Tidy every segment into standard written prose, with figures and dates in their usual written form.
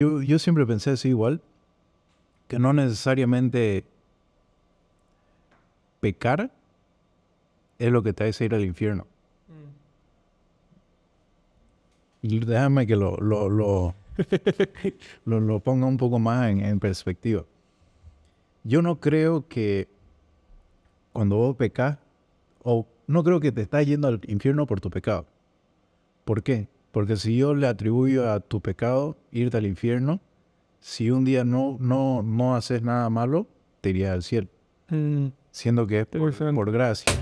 Yo siempre pensé así igual, que no necesariamente pecar es lo que te hace ir al infierno. Y déjame que lo ponga un poco más en perspectiva. Yo no creo que cuando vos pecas, o no creo que te estás yendo al infierno por tu pecado. ¿Por qué? Porque si yo le atribuyo a tu pecado irte al infierno, si un día no haces nada malo, te irías al cielo. Siendo que es por gracia.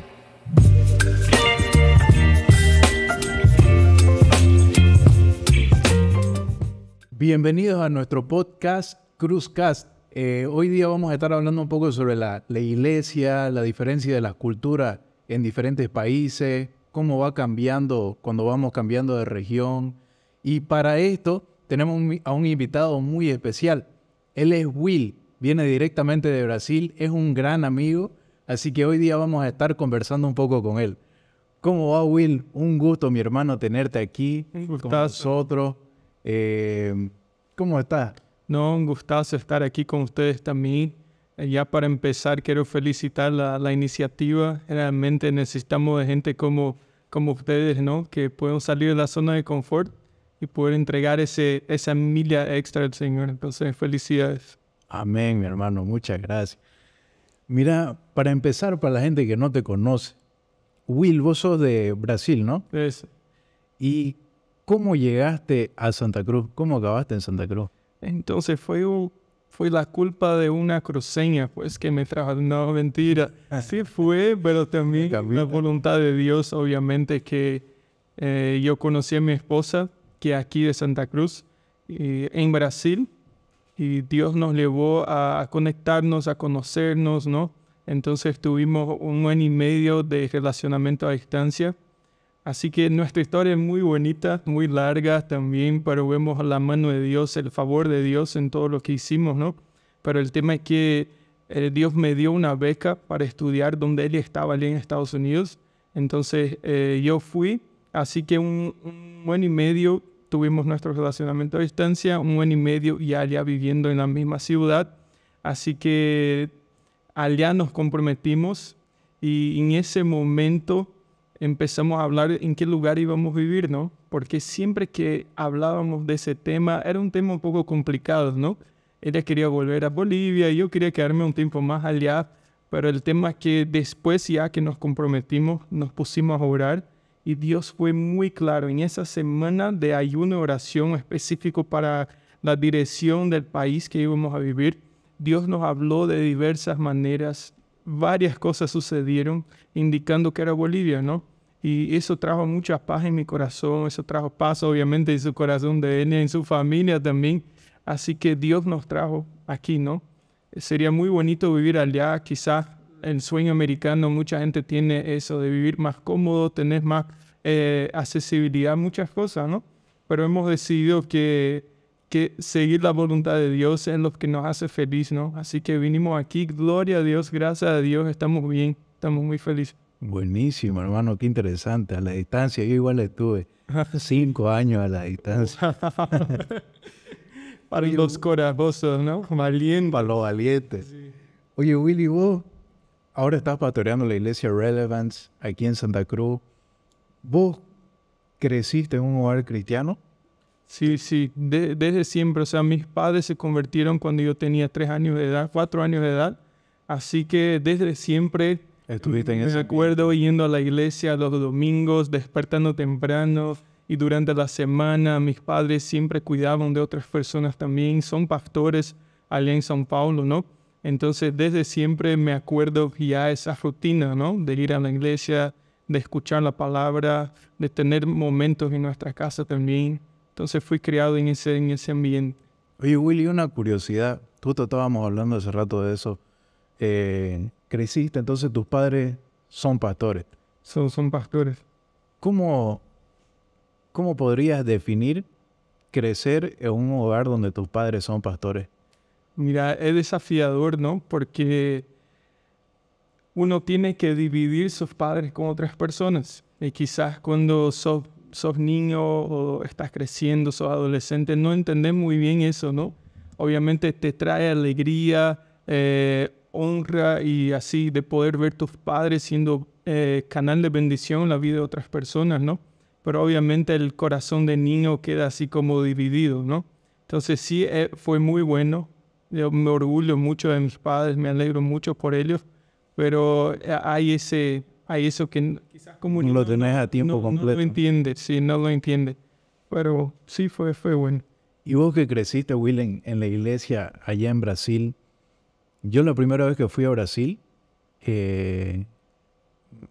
Bienvenidos a nuestro podcast Cruzcast. Hoy día vamos a estar hablando un poco sobre la iglesia, la diferencia de las culturas en diferentes países, cómo va cambiando cuando vamos cambiando de región. Y para esto tenemos a un invitado muy especial. Él es Will, viene directamente de Brasil, es un gran amigo, así que hoy día vamos a estar conversando un poco con él. ¿Cómo va, Will? Un gusto, mi hermano, tenerte aquí con nosotros. ¿Cómo estás? No, un gustazo estar aquí con ustedes también. Ya para empezar, quiero felicitar la iniciativa. Realmente necesitamos de gente como ustedes, ¿no? Que puedan salir de la zona de confort y poder entregar esa milla extra al Señor. Entonces, felicidades. Amén, mi hermano. Muchas gracias. Mira, para empezar, para la gente que no te conoce, Will, vos sos de Brasil, ¿no? ¿Y cómo llegaste a Santa Cruz? ¿Cómo acabaste en Santa Cruz? Entonces fue la culpa de una cruceña, pues, que me trajo. No, mentira. Sí fue, pero también la voluntad de Dios, obviamente, que yo conocí a mi esposa, que aquí de Santa Cruz, en Brasil, y Dios nos llevó a conectarnos, a conocernos, ¿no? Entonces tuvimos 1 año y medio de relacionamiento a distancia. Así que nuestra historia es muy bonita, muy larga también, pero vemos la mano de Dios, el favor de Dios en todo lo que hicimos, ¿no? Pero el tema es que Dios me dio una beca para estudiar donde Él estaba allí en Estados Unidos. Entonces yo fui, así que un año y medio tuvimos nuestro relacionamiento a distancia, 1 año y medio ya allá viviendo en la misma ciudad. Así que allá nos comprometimos y en ese momento empezamos a hablar en qué lugar íbamos a vivir, ¿no? Porque siempre que hablábamos de ese tema, era un tema un poco complicado, ¿no? Ella quería volver a Bolivia, yo quería quedarme un tiempo más allá, pero el tema es que después ya que nos comprometimos, nos pusimos a orar y Dios fue muy claro. En esa semana de ayuno y oración específico para la dirección del país que íbamos a vivir, Dios nos habló de diversas maneras. Varias cosas sucedieron indicando que era Bolivia, ¿no? Y eso trajo mucha paz en mi corazón, eso trajo paz obviamente en su corazón de él y en su familia también. Así que Dios nos trajo aquí, ¿no? Sería muy bonito vivir allá, quizás el sueño americano, mucha gente tiene eso de vivir más cómodo, tener más accesibilidad a muchas cosas, ¿no? Pero hemos decidido que seguir la voluntad de Dios es lo que nos hace feliz, ¿no? Así que vinimos aquí, gloria a Dios, gracias a Dios, estamos bien, estamos muy felices. Buenísimo, hermano, qué interesante. A la distancia, yo igual estuve 5 años a la distancia. Para los corajosos, ¿no? Valientes. Para los valientes. Sí. Oye, Willy, vos ahora estás pastoreando la iglesia Relevance aquí en Santa Cruz. ¿Vos creciste en un hogar cristiano? Sí, desde siempre. O sea, mis padres se convirtieron cuando yo tenía 3 años de edad, 4 años de edad. Así que desde siempre ¿Estuviste en ese? me acuerdo yendo a la iglesia los domingos, despertando temprano. Y durante la semana mis padres siempre cuidaban de otras personas también. Son pastores allá en São Paulo, ¿no? Entonces desde siempre me acuerdo ya esa rutina, ¿no? De ir a la iglesia, de escuchar la palabra, de tener momentos en nuestra casa también. Entonces fui criado en ese ambiente. Oye, Willy, una curiosidad. Justo estábamos hablando hace rato de eso. Creciste, entonces tus padres son pastores. Son pastores. ¿Cómo podrías definir crecer en un hogar donde tus padres son pastores? Mira, es desafiador, ¿no? Porque uno tiene que dividir sus padres con otras personas. Y quizás cuando sos sos niño o estás creciendo, sos adolescente, no entendés muy bien eso, ¿no? Obviamente te trae alegría, honra y así de poder ver tus padres siendo canal de bendición en la vida de otras personas, ¿no? Pero obviamente el corazón de niño queda así como dividido, ¿no? Entonces sí, fue muy bueno. Yo me orgullo mucho de mis padres, me alegro mucho por ellos, pero hay eso que quizás como No lo tenés a tiempo completo. No lo entiende, sí, no lo entiende. Pero sí fue bueno. Y vos que creciste, Will, en la iglesia allá en Brasil, yo la primera vez que fui a Brasil,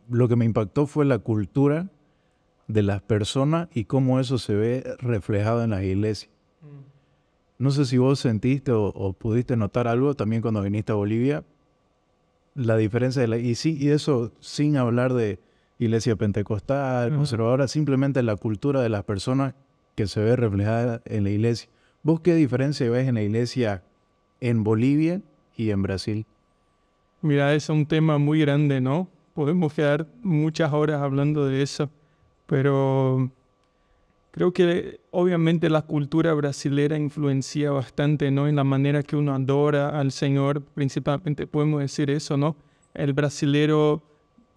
lo que me impactó fue la cultura de las personas y cómo eso se ve reflejado en las iglesias. No sé si vos sentiste o pudiste notar algo también cuando viniste a Bolivia, la diferencia y eso sin hablar de iglesia pentecostal, conservadora, simplemente la cultura de las personas que se ve reflejada en la iglesia. ¿Vos qué diferencia ves en la iglesia en Bolivia y en Brasil? Mira, es un tema muy grande, ¿no? Podemos quedar muchas horas hablando de eso, pero creo que obviamente la cultura brasilera influencia bastante, ¿no? En la manera que uno adora al Señor, principalmente podemos decir eso, ¿no? El brasilero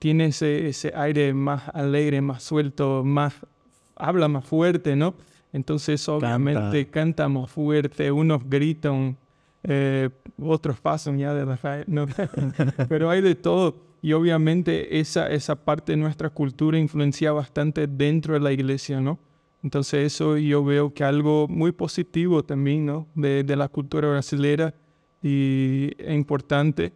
tiene ese aire más alegre, más suelto, habla más fuerte, ¿no? Entonces obviamente canta más fuerte, unos gritan, otros pasan ya de la fe, ¿no? Pero hay de todo. Y obviamente esa parte de nuestra cultura influencia bastante dentro de la iglesia, ¿no? Entonces eso yo veo que algo muy positivo también, ¿no? De la cultura brasilera y es importante.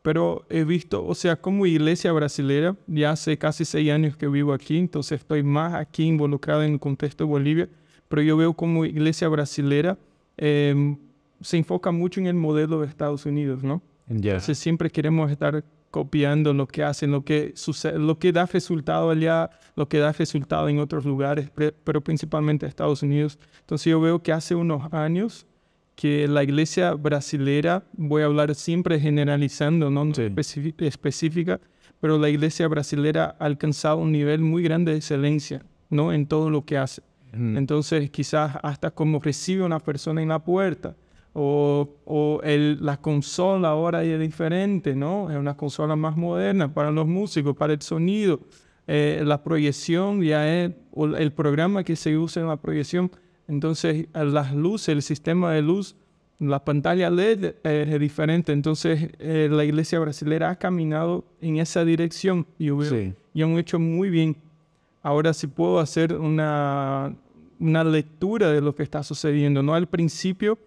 Pero he visto, o sea, como iglesia brasilera, ya hace casi 6 años que vivo aquí, entonces estoy más aquí involucrado en el contexto de Bolivia, pero yo veo como iglesia brasilera se enfoca mucho en el modelo de Estados Unidos, ¿no? Yeah. Entonces siempre queremos estar copiando lo que hacen, lo que sucede, lo que da resultado allá, lo que da resultado en otros lugares, pero principalmente Estados Unidos. Entonces yo veo que hace unos años que la iglesia brasilera, voy a hablar siempre generalizando, no Sí. específica, pero la iglesia brasilera ha alcanzado un nivel muy grande de excelencia, ¿no? En todo lo que hace. Entonces quizás hasta como recibe una persona en la puerta, la consola ahora es diferente, ¿no? Es una consola más moderna para los músicos, para el sonido. La proyección ya es el programa que se usa en la proyección. Entonces, las luces, el sistema de luz, la pantalla LED es diferente. Entonces, la iglesia brasileña ha caminado en esa dirección. Yo veo, Sí. y han hecho muy bien. Ahora sí puedo hacer una lectura de lo que está sucediendo, ¿no? Al principio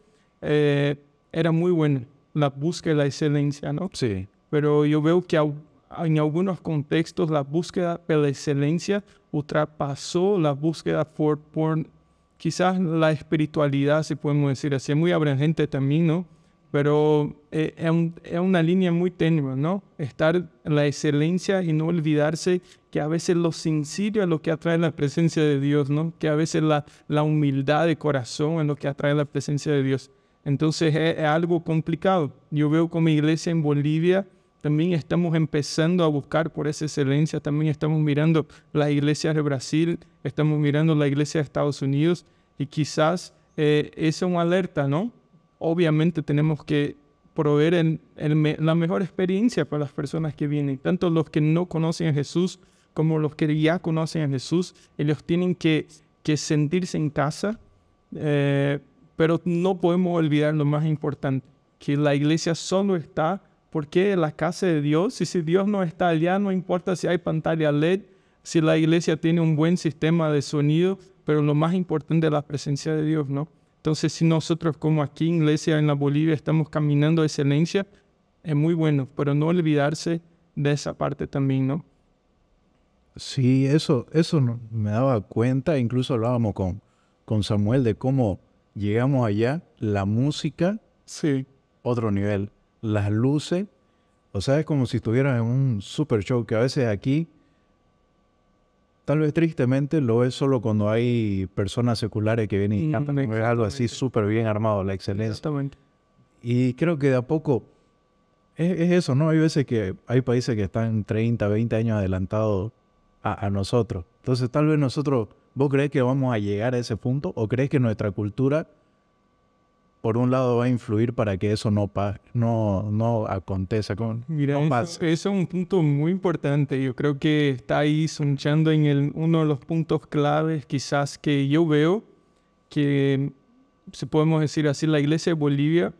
era muy bueno la búsqueda de la excelencia, ¿no? Sí. Pero yo veo que en algunos contextos la búsqueda de la excelencia ultrapasó la búsqueda por quizás la espiritualidad, si podemos decir así. Es muy abrangente también, ¿no? Pero es una línea muy tenue, ¿no? Estar en la excelencia y no olvidarse que a veces lo sencillo es lo que atrae la presencia de Dios, ¿no? Que a veces la humildad de corazón es lo que atrae la presencia de Dios. Entonces es algo complicado. Yo veo como iglesia en Bolivia también estamos empezando a buscar por esa excelencia. También estamos mirando las iglesias de Brasil, estamos mirando la iglesia de Estados Unidos y quizás es una alerta, ¿no? Obviamente tenemos que proveer la mejor experiencia para las personas que vienen, tanto los que no conocen a Jesús como los que ya conocen a Jesús. Ellos tienen que sentirse en casa, pero no podemos olvidar lo más importante, que la iglesia solo está porque es la casa de Dios, y si Dios no está allá, no importa si hay pantalla LED, si la iglesia tiene un buen sistema de sonido, pero lo más importante es la presencia de Dios, ¿no? Entonces, si nosotros como aquí en iglesia en la Bolivia estamos caminando a excelencia, es muy bueno, pero no olvidarse de esa parte también, ¿no? Sí, eso me daba cuenta, incluso hablábamos con Samuel de cómo llegamos allá, la música, sí, otro nivel, las luces, o sea, es como si estuvieras en un super show, que a veces aquí, tal vez tristemente, lo es solo cuando hay personas seculares que vienen y cantan, es algo así súper bien armado, la excelencia. Exactamente. Y creo que de a poco es eso, ¿no? Hay veces que hay países que están 30, 20 años adelantados a nosotros. Entonces tal vez nosotros ¿Vos crees que vamos a llegar a ese punto o crees que nuestra cultura, por un lado, va a influir para que eso no acontezca? Mira, No eso pase. es un punto muy importante. Yo creo que está ahí sonchando en uno de los puntos claves quizás que yo veo que, si podemos decir así, la iglesia de Bolivia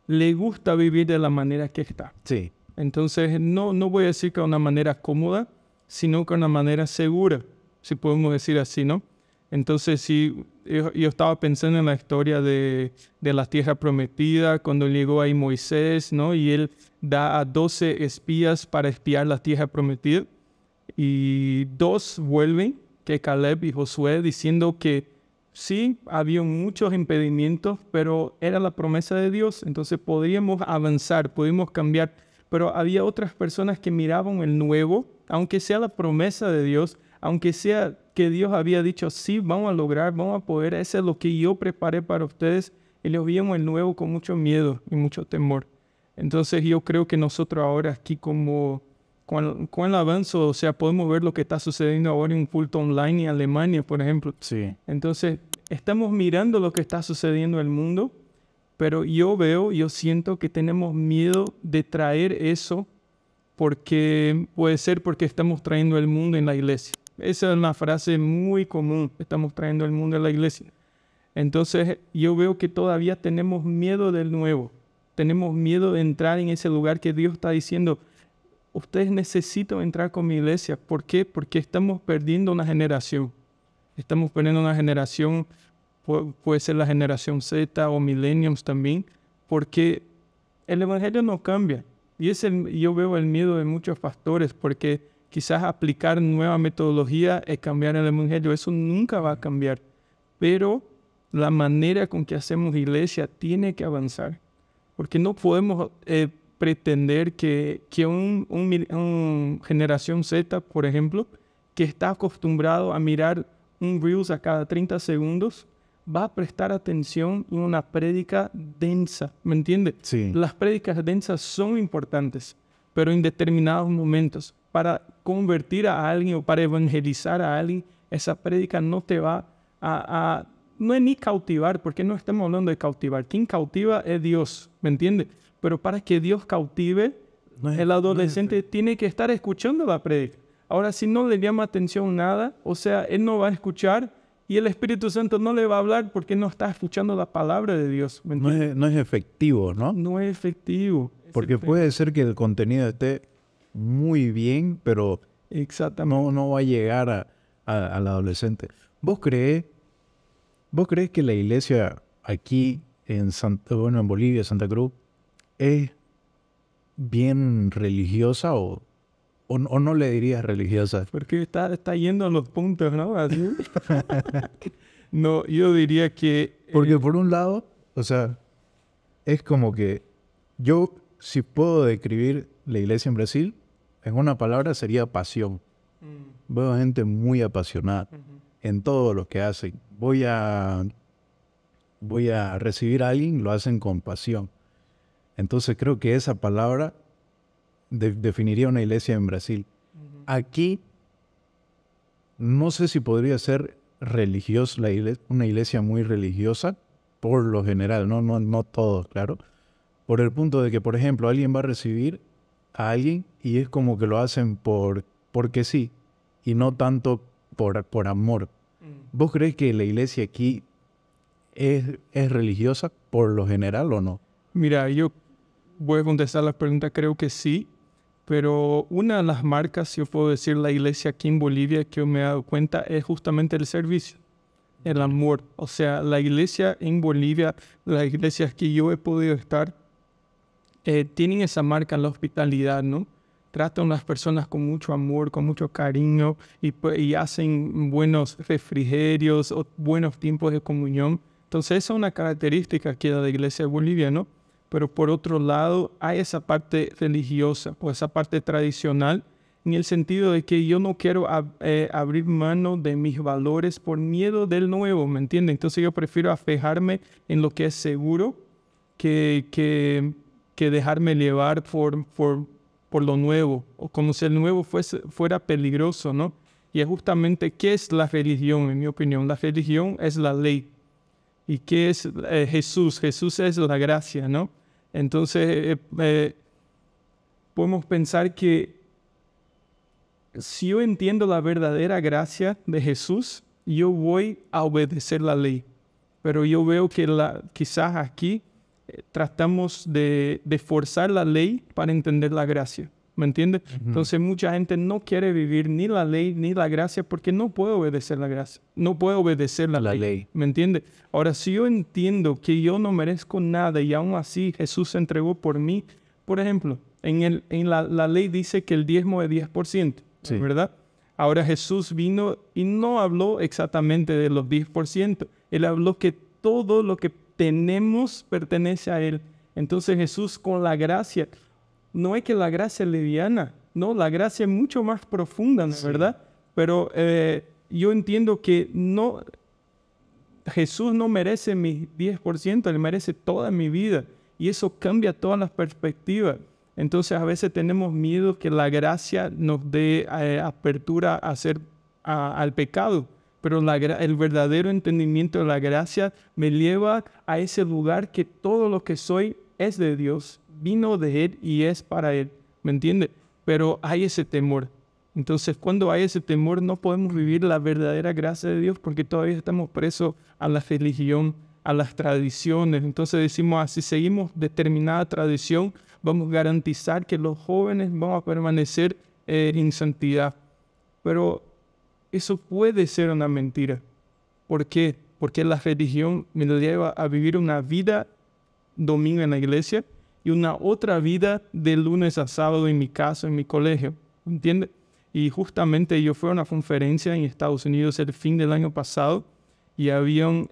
le gusta vivir de la manera que está. Sí, Entonces, no voy a decir que de una manera cómoda, sino que de una manera segura, si podemos decir así, ¿no? Entonces, si yo estaba pensando en la historia de la tierra prometida, cuando llegó ahí Moisés, ¿no? Y él da a 12 espías para espiar la tierra prometida. Y 2 vuelven, que Caleb y Josué, diciendo que sí, había muchos impedimentos, pero era la promesa de Dios. Entonces podríamos avanzar, podíamos cambiar. Pero había otras personas que miraban el nuevo, aunque sea la promesa de Dios, aunque sea que Dios había dicho, sí, vamos a lograr, vamos a poder, eso es lo que yo preparé para ustedes. Ellos vieron el nuevo con mucho miedo y mucho temor. Entonces yo creo que nosotros ahora aquí como con el avance, o sea, podemos ver lo que está sucediendo ahora en un culto online en Alemania, por ejemplo. sí. Entonces, estamos mirando lo que está sucediendo en el mundo, pero yo siento que tenemos miedo de traer eso porque puede ser porque estamos trayendo el mundo en la iglesia. Esa es una frase muy común, estamos trayendo el mundo en la iglesia. Entonces, yo veo que todavía tenemos miedo del nuevo. Tenemos miedo de entrar en ese lugar que Dios está diciendo, ustedes necesitan entrar con mi iglesia. ¿Por qué? Porque estamos perdiendo una generación. Estamos perdiendo una generación, puede ser la generación Z o millennials también, porque el evangelio no cambia. Y yo veo el miedo de muchos pastores, porque quizás aplicar nueva metodología es cambiar el evangelio. Eso nunca va a cambiar. Pero la manera con que hacemos iglesia tiene que avanzar. Porque no podemos pretender que un generación Z, por ejemplo, que está acostumbrado a mirar un Reels a cada 30 segundos, va a prestar atención en una prédica densa, ¿me entiendes? Sí. Las prédicas densas son importantes, pero en determinados momentos. Para convertir a alguien o para evangelizar a alguien, esa prédica no te va no es ni cautivar, porque no estamos hablando de cautivar. Quien cautiva es Dios, ¿me entiendes? Pero para que Dios cautive, el adolescente tiene que estar escuchando la prédica. Ahora, si no le llama atención nada, o sea, él no va a escuchar y el Espíritu Santo no le va a hablar porque no está escuchando la palabra de Dios. ¿Me entiendes? No es efectivo, ¿no? No es efectivo. Porque puede ser que el contenido esté muy bien, pero Exactamente. no va a llegar al adolescente. ¿Vos crees que la iglesia aquí en Bolivia, Santa Cruz, es bien religiosa o no le dirías religiosa? Porque está yendo a los puntos, ¿no? Así. No, yo diría que... Porque por un lado, o sea, es como que yo, si puedo describir la iglesia en Brasil, en una palabra sería pasión. Veo gente muy apasionada en todo lo que hacen. Voy a recibir a alguien, lo hacen con pasión. Entonces creo que esa palabra definiría una iglesia en Brasil. Aquí no sé si podría ser religiosa una iglesia muy religiosa, por lo general, no todos, claro. Por el punto de que, por ejemplo, alguien va a recibir a alguien y es como que lo hacen porque sí, y no tanto por amor. ¿Vos crees que la iglesia aquí es religiosa por lo general o no? Mira, yo voy a contestar la pregunta, creo que sí, pero una de las marcas, yo puedo decir, la iglesia aquí en Bolivia que yo me he dado cuenta es justamente el servicio, el amor. O sea, la iglesia en Bolivia, las iglesias que yo he podido estar, tienen esa marca en la hospitalidad, ¿no? Tratan a las personas con mucho amor, con mucho cariño y hacen buenos refrigerios o buenos tiempos de comunión. Entonces, esa es una característica aquí de la iglesia de Bolivia, ¿no? Pero por otro lado, hay esa parte religiosa o esa parte tradicional en el sentido de que yo no quiero abrir mano de mis valores por miedo del nuevo, ¿me entiendes? Entonces yo prefiero aferrarme en lo que es seguro que dejarme llevar por lo nuevo, o como si el nuevo fuera peligroso, ¿no? Y es justamente, ¿qué es la religión? En mi opinión, la religión es la ley. ¿Y qué es Jesús? Jesús es la gracia, ¿no? Entonces, podemos pensar que si yo entiendo la verdadera gracia de Jesús, yo voy a obedecer la ley. Pero yo veo que quizás aquí tratamos de forzar la ley para entender la gracia. ¿Me entiendes? Entonces mucha gente no quiere vivir ni la ley ni la gracia porque no puede obedecer la gracia. No puede obedecer la ley. ¿Me entiendes? Ahora, si yo entiendo que yo no merezco nada y aún así Jesús se entregó por mí, por ejemplo, en la ley dice que el diezmo es 10%, sí, ¿verdad? Ahora Jesús vino y no habló exactamente de los 10%. Él habló que todo lo que tenemos pertenece a Él. Entonces Jesús con la gracia, no es que la gracia es liviana, no, la gracia es mucho más profunda, ¿no? Sí. ¿Verdad? Pero yo entiendo que Jesús no merece mi 10%, Él merece toda mi vida. Y eso cambia todas las perspectivas. Entonces a veces tenemos miedo que la gracia nos dé apertura al pecado. Pero el verdadero entendimiento de la gracia me lleva a ese lugar que todo lo que soy es de Dios, vino de Él y es para Él, ¿me entiende? Pero hay ese temor. Entonces, cuando hay ese temor, no podemos vivir la verdadera gracia de Dios porque todavía estamos presos a la religión, a las tradiciones. Entonces decimos, si seguimos determinada tradición, vamos a garantizar que los jóvenes van a permanecer en santidad. Pero eso puede ser una mentira. ¿Por qué? Porque la religión me lleva a vivir una vida domingo en la iglesia y una otra vida de lunes a sábado en mi casa, en mi colegio, ¿entiendes? Y justamente yo fui a una conferencia en Estados Unidos el fin del año pasado y habían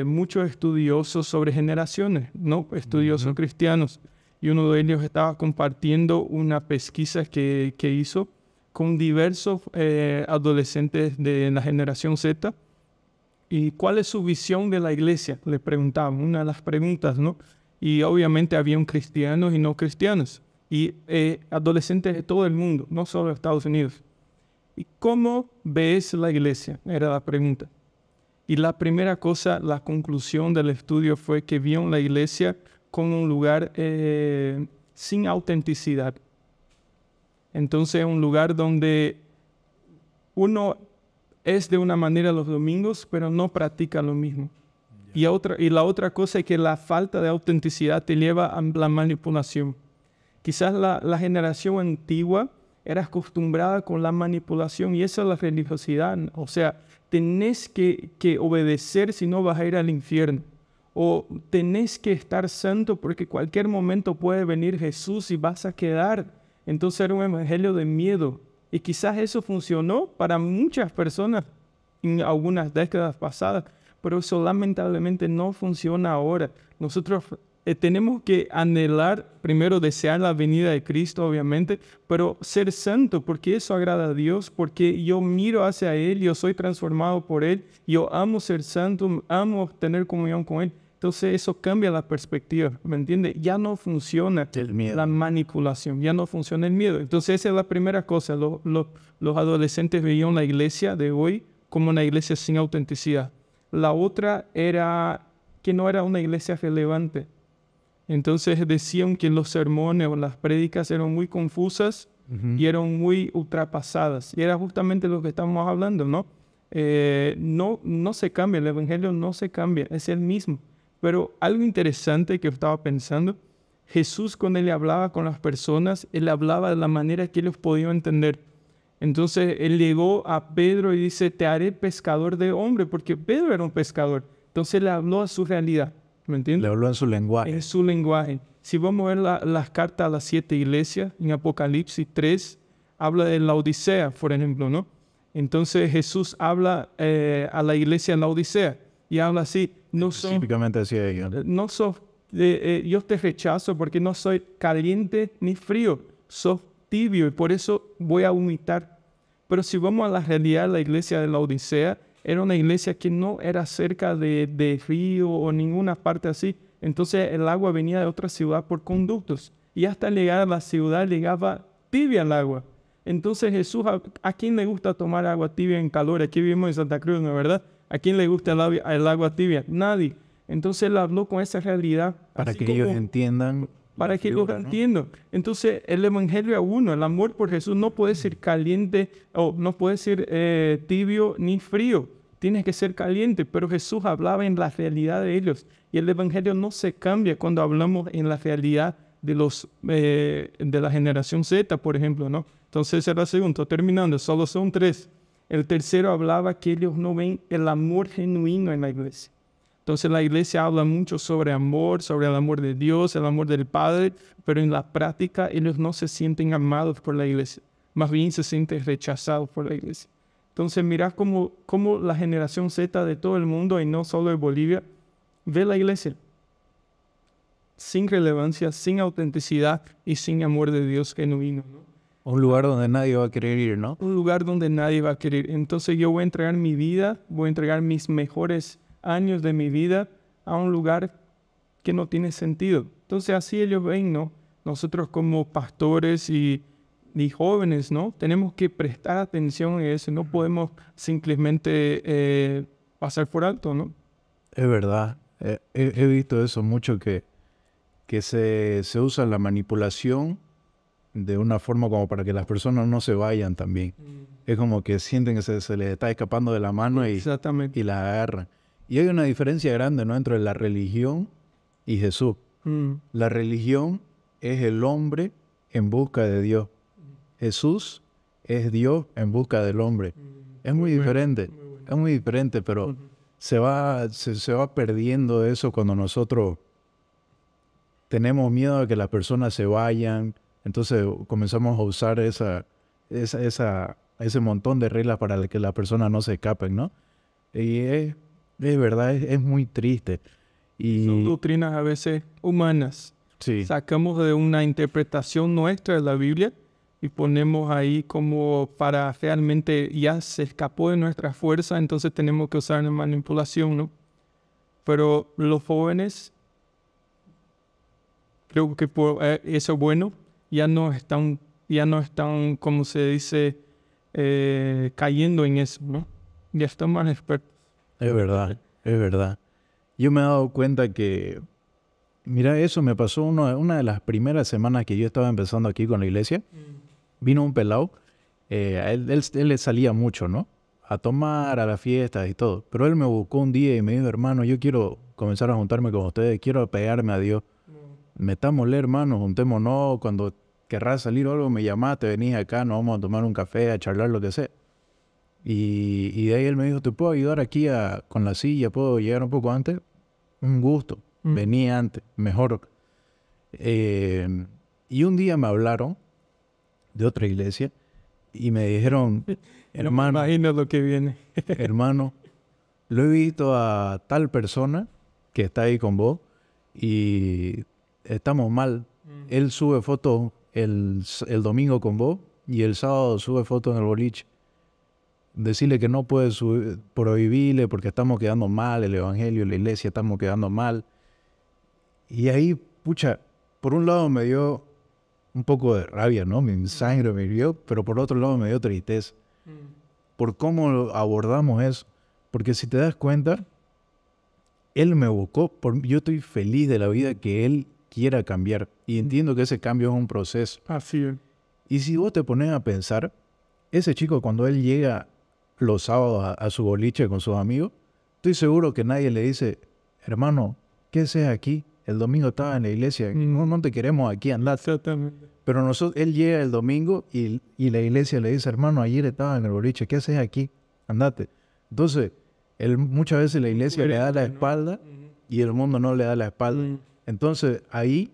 muchos estudiosos sobre generaciones, ¿no? Estudiosos cristianos. Y uno de ellos estaba compartiendo una pesquisa que hizo con diversos adolescentes de la generación Z. ¿Y cuál es su visión de la iglesia? Le preguntaban, una de las preguntas, ¿no? Y obviamente habían cristianos y no cristianos. Y adolescentes de todo el mundo, no solo de Estados Unidos. ¿Y cómo ves la iglesia? Era la pregunta. Y la primera cosa, la conclusión del estudio fue que vieron la iglesia como un lugar sin autenticidad. Entonces, un lugar donde uno es de una manera los domingos, pero no practica lo mismo. Y la otra cosa es que la falta de autenticidad te lleva a la manipulación. Quizás la generación antigua era acostumbrada con la manipulación y esa es la religiosidad. O sea, tenés que obedecer si no vas a ir al infierno. O tenés que estar santo porque cualquier momento puede venir Jesús y vas a quedar. Entonces era un evangelio de miedo. Y quizás eso funcionó para muchas personas en algunas décadas pasadas, pero eso lamentablemente no funciona ahora. Nosotros tenemos que anhelar, primero desear la venida de Cristo, obviamente, pero ser santo, porque eso agrada a Dios, porque yo miro hacia Él, yo soy transformado por Él, yo amo ser santo, amo tener comunión con Él. Entonces eso cambia la perspectiva, ¿me entiendes? Ya no funciona la manipulación, ya no funciona el miedo. Entonces esa es la primera cosa. Los adolescentes veían la iglesia de hoy como una iglesia sin autenticidad. La otra era que no era una iglesia relevante. Entonces decían que los sermones o las prédicas eran muy confusas y eran muy ultrapasadas. Y era justamente lo que estamos hablando, ¿no? No se cambia, el evangelio no se cambia, es el mismo. Pero algo interesante que estaba pensando, Jesús cuando Él hablaba con las personas, Él hablaba de la manera que ellos podían entender. Entonces Él llegó a Pedro y dice, te haré pescador de hombres, porque Pedro era un pescador. Entonces le habló a su realidad, ¿me entiendes? Le habló en su lenguaje. En su lenguaje. Si vamos a ver las cartas a las 7 iglesias, en Apocalipsis 3, habla de la Odisea, por ejemplo, ¿no? Entonces Jesús habla a la iglesia en la Odisea y habla así. Específicamente decía ella. Yo te rechazo porque no soy caliente ni frío, sos tibio y por eso voy a vomitar. Pero si vamos a la realidad, la iglesia de la Odisea era una iglesia que no era cerca de río o ninguna parte así. Entonces el agua venía de otra ciudad por conductos y hasta llegar a la ciudad llegaba tibia el agua. Entonces Jesús, ¿a quién le gusta tomar agua tibia en calor? Aquí vivimos en Santa Cruz, ¿no es verdad? ¿A quién le gusta el agua tibia? Nadie. Entonces Él habló con esa realidad. Para que ellos entiendan. Para que ellos entiendan. Entonces el Evangelio a uno, el amor por Jesús no puede ser caliente o no puede ser tibio ni frío. Tiene que ser caliente, pero Jesús hablaba en la realidad de ellos. Y el Evangelio no se cambia cuando hablamos en la realidad de la generación Z, por ejemplo, ¿no? Entonces era el segundo, terminando, solo son 3. El tercero hablaba que ellos no ven el amor genuino en la iglesia. Entonces la iglesia habla mucho sobre el amor de Dios, el amor del Padre, pero en la práctica ellos no se sienten amados por la iglesia. Más bien se sienten rechazados por la iglesia. Entonces mirá cómo la generación Z de todo el mundo, y no solo de Bolivia, ve la iglesia. Sin relevancia, sin autenticidad y sin amor de Dios genuino, ¿no? Un lugar donde nadie va a querer ir, ¿no? Un lugar donde nadie va a querer. Entonces yo voy a entregar mi vida, voy a entregar mis mejores años de mi vida a un lugar que no tiene sentido. Entonces así ellos ven, ¿no? Nosotros como pastores y jóvenes, ¿no? Tenemos que prestar atención a eso. No podemos simplemente pasar por alto, ¿no? Es verdad. He visto eso mucho, que se usa la manipulación de una forma como para que las personas no se vayan también. Es como que sienten que se les está escapando de la mano y la agarran. Y hay una diferencia grande, ¿no?, entre la religión y Jesús. La religión es el hombre en busca de Dios. Jesús es Dios en busca del hombre. Es muy diferente. Es muy diferente, pero se va perdiendo eso cuando nosotros tenemos miedo de que las personas se vayan. Entonces comenzamos a usar ese montón de reglas para que las personas no se escapen, ¿no? Y es verdad, es muy triste. Y son doctrinas a veces humanas. Sí. Sacamos de una interpretación nuestra de la Biblia y ponemos ahí como para realmente ya se escapó de nuestra fuerza, entonces tenemos que usar la manipulación, ¿no? Pero los jóvenes, creo que por eso es bueno, ya no están, como se dice, cayendo en eso, ¿no? Ya están más expertos. Es verdad, es verdad. Yo me he dado cuenta que, mira, eso me pasó una de las primeras semanas que yo estaba empezando aquí con la iglesia. Vino un pelado, él le salía mucho, ¿no? A tomar, a las fiestas y todo. Pero él me buscó un día y me dijo: hermano, yo quiero comenzar a juntarme con ustedes, quiero apegarme a Dios. Metámosle, hermano, juntémonos, cuando querrás salir o algo, me llamás, te venís acá, nos vamos a tomar un café, a charlar, lo que sea. Y de ahí él me dijo: ¿te puedo ayudar aquí con la silla? ¿Puedo llegar un poco antes? Un gusto. Vení antes, mejor. Y un día me hablaron de otra iglesia y me dijeron: hermano, no me imagino lo que viene. hermano, lo he visto a tal persona que está ahí con vos y estamos mal. Él sube fotos el domingo con vos y el sábado sube fotos en el boliche. Decirle que no puede subir, prohibirle, porque estamos quedando mal, el evangelio, la iglesia, estamos quedando mal. Y ahí, pucha, por un lado me dio un poco de rabia, ¿no? Mi sangre me hirvió, pero por otro lado me dio tristeza. Por cómo abordamos eso. Porque si te das cuenta, él me buscó, yo estoy feliz de la vida que él quiera cambiar. Y entiendo que ese cambio es un proceso. Así es. Y si vos te pones a pensar, ese chico cuando él llega los sábados a su boliche con sus amigos, estoy seguro que nadie le dice: hermano, ¿qué haces aquí? El domingo estaba en la iglesia, no te queremos aquí, andate. Exactamente. Pero él llega el domingo y la iglesia le dice: hermano, ayer estaba en el boliche, ¿qué haces aquí? Andate. Entonces, muchas veces la iglesia le da la espalda, ¿no? Y el mundo no le da la espalda. Entonces, ahí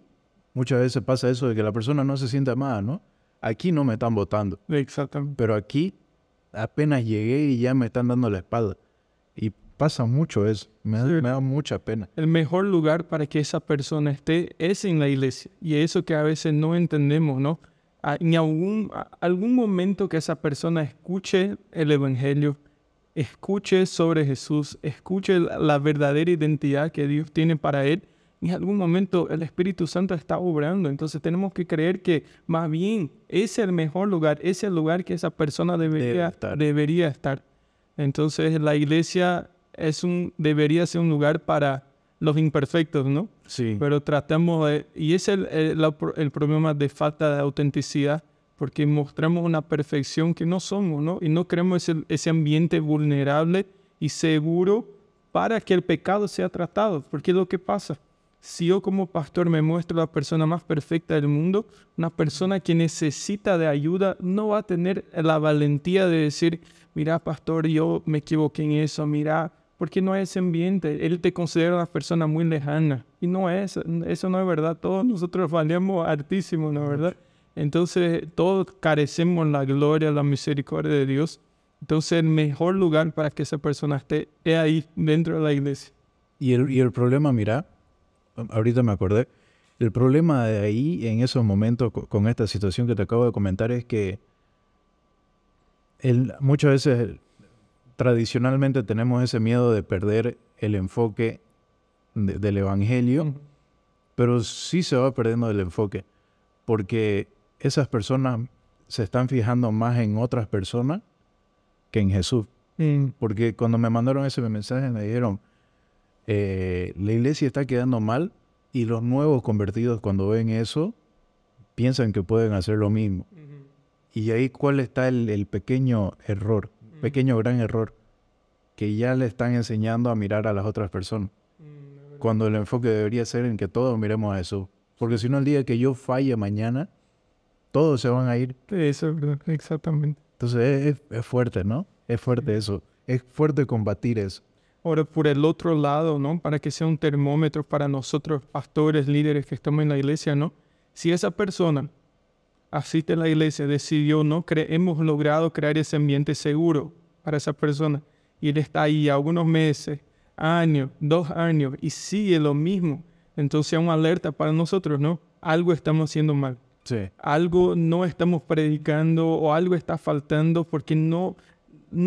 muchas veces pasa eso de que la persona no se siente amada, ¿no? Aquí no me están votando. Exactamente. Pero aquí apenas llegué y ya me están dando la espalda. Y pasa mucho eso. Me da mucha pena. El mejor lugar para que esa persona esté es en la iglesia. Y eso que a veces no entendemos, ¿no? En algún momento que esa persona escuche el evangelio, escuche sobre Jesús, escuche la verdadera identidad que Dios tiene para él, en algún momento el Espíritu Santo está obrando. Entonces tenemos que creer que más bien es el mejor lugar, es el lugar que esa persona debería estar. Entonces la iglesia debería ser un lugar para los imperfectos, ¿no? Sí. Pero y es el problema de falta de autenticidad, porque mostramos una perfección que no somos, ¿no? Y no creamos ese ambiente vulnerable y seguro para que el pecado sea tratado. Porque es lo que pasa. Si yo como pastor me muestro la persona más perfecta del mundo, una persona que necesita de ayuda no va a tener la valentía de decir, mira, pastor, yo me equivoqué en eso, mira, porque no hay ese ambiente. Él te considera una persona muy lejana. Y eso no es verdad. Todos nosotros valemos altísimo, ¿no es verdad? Entonces, todos carecemos la gloria, la misericordia de Dios. Entonces, el mejor lugar para que esa persona esté es ahí, dentro de la iglesia. Y el problema, mira, ahorita me acordé, el problema de ahí, en esos momentos, con esta situación que te acabo de comentar, es que muchas veces, tradicionalmente, tenemos ese miedo de perder el enfoque del evangelio, pero sí se va perdiendo el enfoque, porque esas personas se están fijando más en otras personas que en Jesús. Porque cuando me mandaron ese mensaje me dijeron, la iglesia está quedando mal y los nuevos convertidos cuando ven eso piensan que pueden hacer lo mismo. Y ahí cuál está el pequeño error, pequeño gran error, que ya le están enseñando a mirar a las otras personas. Cuando el enfoque debería ser en que todos miremos a Jesús. Porque si no, el día que yo falle mañana, todos se van a ir. Eso es verdad, exactamente. Entonces es fuerte, ¿no? Es fuerte eso. Es fuerte combatir eso. Ahora, por el otro lado, ¿no? Para que sea un termómetro para nosotros, pastores, líderes que estamos en la iglesia, ¿no? Si esa persona asiste a la iglesia, decidió, ¿no? Hemos logrado crear ese ambiente seguro para esa persona. Y él está ahí algunos meses, años, 2 años, y sigue lo mismo. Entonces es una alerta para nosotros, ¿no? Algo estamos haciendo mal. Sí. Algo no estamos predicando o algo está faltando porque no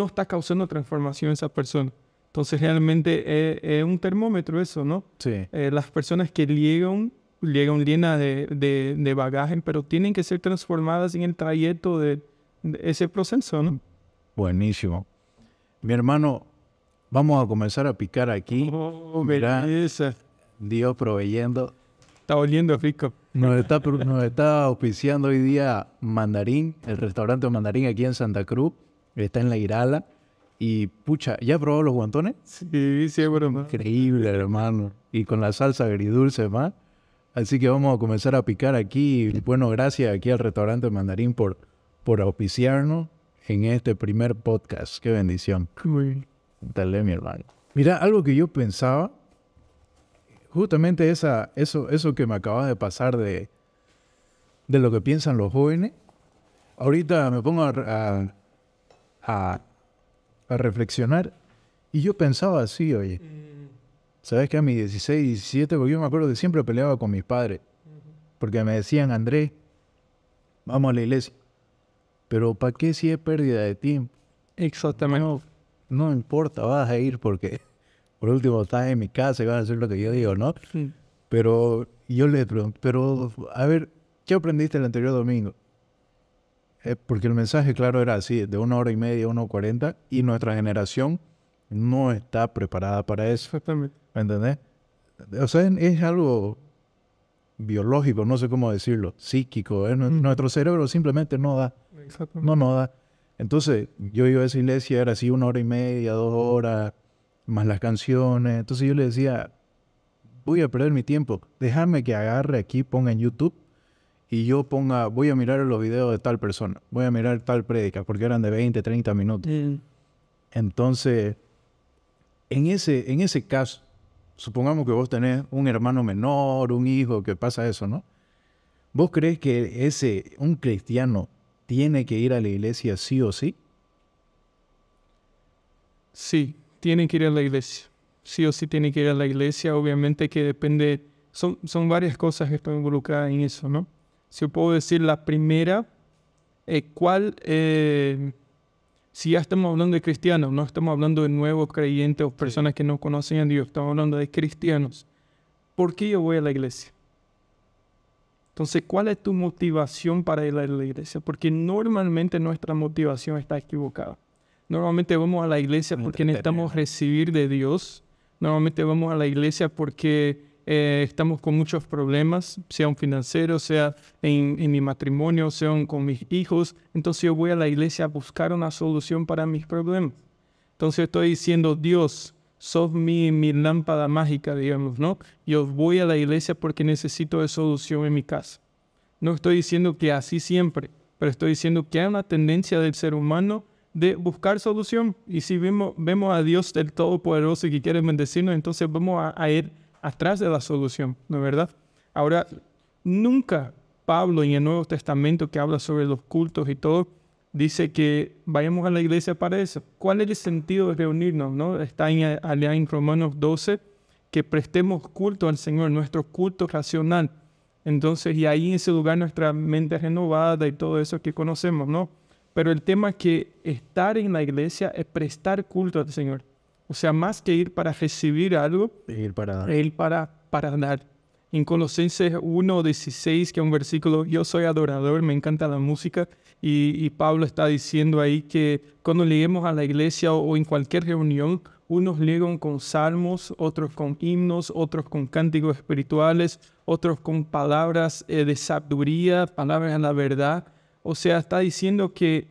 está causando transformación en esa persona. Entonces realmente es un termómetro eso, ¿no? Sí. Las personas que llegan llenas de bagaje, pero tienen que ser transformadas en el trayecto de ese proceso, ¿no? Buenísimo. Mi hermano, vamos a comenzar a picar aquí. Mira, Dios proveyendo. Está oliendo rico. Nos está auspiciando hoy día Mandarín, el restaurante Mandarín aquí en Santa Cruz. Está en La Irala. Y pucha, ¿ya probó los guantones? Sí, bueno. Increíble, hermano. Y con la salsa agridulce más. Así que vamos a comenzar a picar aquí. Bueno, gracias aquí al restaurante Mandarín por auspiciarnos en este primer podcast. Qué bendición. Dale, mi hermano. Mira, algo que yo pensaba, justamente eso que me acaba de pasar de lo que piensan los jóvenes. Ahorita me pongo a reflexionar y yo pensaba así, oye. ¿Sabes que a mis 16, 17, porque yo me acuerdo que siempre peleaba con mis padres, porque me decían, Andrés, vamos a la iglesia, pero ¿para qué si es pérdida de tiempo? Exactamente. No importa, vas a ir porque por último estás en mi casa y vas a hacer lo que yo digo, ¿no? Sí. Pero yo le pregunto, pero a ver, ¿qué aprendiste el anterior domingo? Porque el mensaje, claro, era así, de 1 hora y media, 1:40, y nuestra generación no está preparada para eso. Exactamente. ¿Me entendés? O sea, es algo biológico, no sé cómo decirlo, psíquico. Nuestro cerebro simplemente no da. No da. Entonces, yo iba a esa iglesia, era así 1 hora y media, 2 horas, más las canciones. Entonces yo le decía, voy a perder mi tiempo. Déjame que agarre aquí, ponga en YouTube, y yo voy a mirar los videos de tal persona. Voy a mirar tal prédica, porque eran de 20, 30 minutos. Entonces, en ese caso, supongamos que vos tenés un hermano menor, un hijo, que pasa eso, ¿no? ¿Vos crees que un cristiano tiene que ir a la iglesia sí o sí? Sí, tienen que ir a la iglesia. Sí o sí tienen que ir a la iglesia. Obviamente que depende, son varias cosas que están involucradas en eso, ¿no? Si yo puedo decir la primera, si ya estamos hablando de cristianos, no estamos hablando de nuevos creyentes o personas que no conocen a Dios, estamos hablando de cristianos. ¿por qué yo voy a la iglesia? Entonces, ¿cuál es tu motivación para ir a la iglesia? Porque normalmente nuestra motivación está equivocada. Normalmente vamos a la iglesia porque necesitamos recibir de Dios. Normalmente vamos a la iglesia porque estamos con muchos problemas, sea financieros, sea en mi matrimonio, sea con mis hijos. Entonces yo voy a la iglesia a buscar una solución para mis problemas. Entonces estoy diciendo, Dios, sos mi lámpara mágica, digamos, ¿no? Yo voy a la iglesia porque necesito de solución en mi casa. No estoy diciendo que así siempre, pero estoy diciendo que hay una tendencia del ser humano de buscar solución. Y si vemos a Dios del Todopoderoso que quiere bendecirnos, entonces vamos a ir atrás de la solución, ¿no es verdad? Ahora, nunca Pablo en el Nuevo Testamento, que habla sobre los cultos y todo, dice que vayamos a la iglesia para eso. ¿Cuál es el sentido de reunirnos, no? Está allá en Romanos 12, que prestemos culto al Señor, nuestro culto racional. Entonces, y ahí en ese lugar nuestra mente renovada y todo eso que conocemos, ¿no? Pero el tema es que estar en la iglesia es prestar culto al Señor. O sea, más que ir para recibir algo, ir para dar. En Colosenses 1:16, que es un versículo, yo soy adorador, me encanta la música, y Pablo está diciendo ahí que cuando lleguemos a la iglesia o en cualquier reunión, unos llegan con salmos, otros con himnos, otros con cánticos espirituales, otros con palabras de sabiduría, palabras de la verdad. O sea, está diciendo que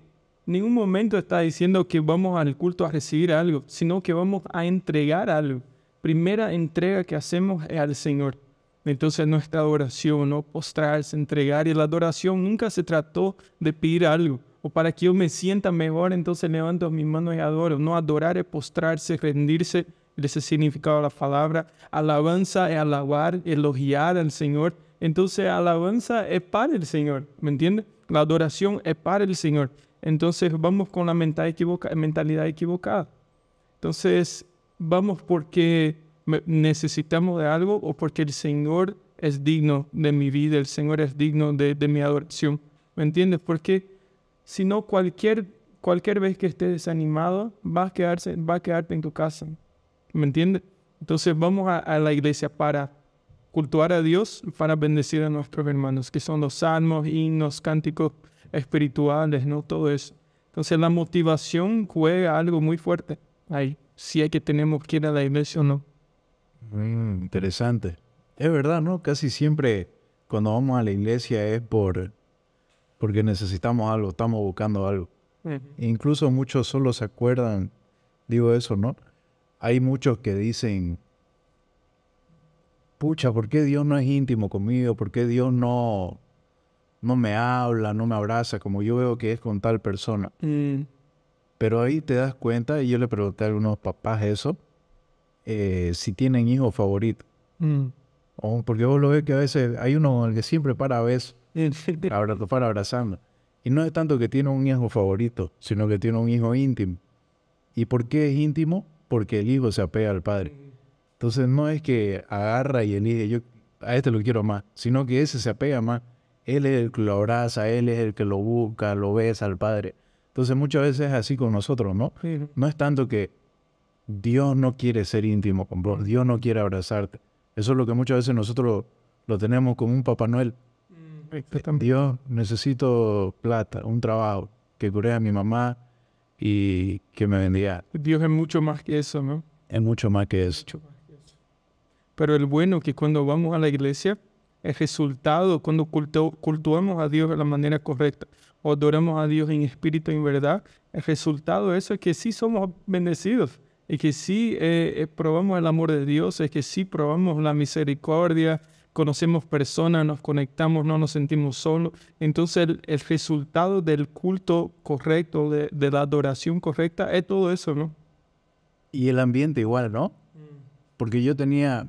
en ningún momento está diciendo que vamos al culto a recibir algo, sino que vamos a entregar algo. Primera entrega que hacemos es al Señor. Entonces nuestra adoración, ¿no? Postrarse, entregar. Y la adoración nunca se trató de pedir algo. O para que yo me sienta mejor, entonces levanto mis manos y adoro. No, adorar es postrarse, rendirse. Ese significado de la palabra. Alabanza es alabar, elogiar al Señor. Entonces alabanza es para el Señor, ¿me entiendes? La adoración es para el Señor. Entonces vamos con la mentalidad equivocada. Entonces vamos porque necesitamos de algo o porque el Señor es digno de mi vida, el Señor es digno de mi adoración. ¿Me entiendes? Porque si no, cualquier vez que estés desanimado, va a quedarte en tu casa. ¿Me entiendes? Entonces vamos a la iglesia para cultuar a Dios, para bendecir a nuestros hermanos, que son los salmos, himnos, cánticos espirituales, ¿no? Todo eso. Entonces la motivación juega algo muy fuerte ahí, si es que tenemos que ir a la iglesia o no. Interesante. Es verdad, ¿no? Casi siempre cuando vamos a la iglesia es porque necesitamos algo, estamos buscando algo. Incluso muchos solo se acuerdan, digo eso, ¿no? Hay muchos que dicen, pucha, ¿por qué Dios no es íntimo conmigo? ¿Por qué Dios no me habla, no me abraza como yo veo que es con tal persona? Pero ahí te das cuenta, y yo le pregunté a algunos papás eso, si tienen hijos favoritos. Porque vos lo ves que a veces hay uno el que siempre para a veces para abrazando. Y no es tanto que tiene un hijo favorito, sino que tiene un hijo íntimo. ¿Y por qué es íntimo? Porque el hijo se apega al padre. Entonces no es que agarra y elige, yo a este lo quiero más, sino que ese se apega más. Él es el que lo abraza, él es el que lo busca, lo besa al padre. Entonces muchas veces es así con nosotros, ¿no? No es tanto que Dios no quiere ser íntimo con vos, Dios no quiere abrazarte. Eso es lo que muchas veces nosotros lo tenemos como un Papá Noel. Dios, necesito plata, un trabajo, que cure a mi mamá y que me bendiga. Dios es mucho más que eso, ¿no? Es mucho más que eso. Pero el bueno es que cuando vamos a la iglesia, el resultado, cuando cultuamos a Dios de la manera correcta, o adoramos a Dios en espíritu y en verdad, el resultado de eso es que sí somos bendecidos, y que sí probamos el amor de Dios, es que sí probamos la misericordia, conocemos personas, nos conectamos, no nos sentimos solos. Entonces el resultado del culto correcto, de la adoración correcta, es todo eso, ¿no? Y el ambiente igual, ¿no? Porque yo tenía,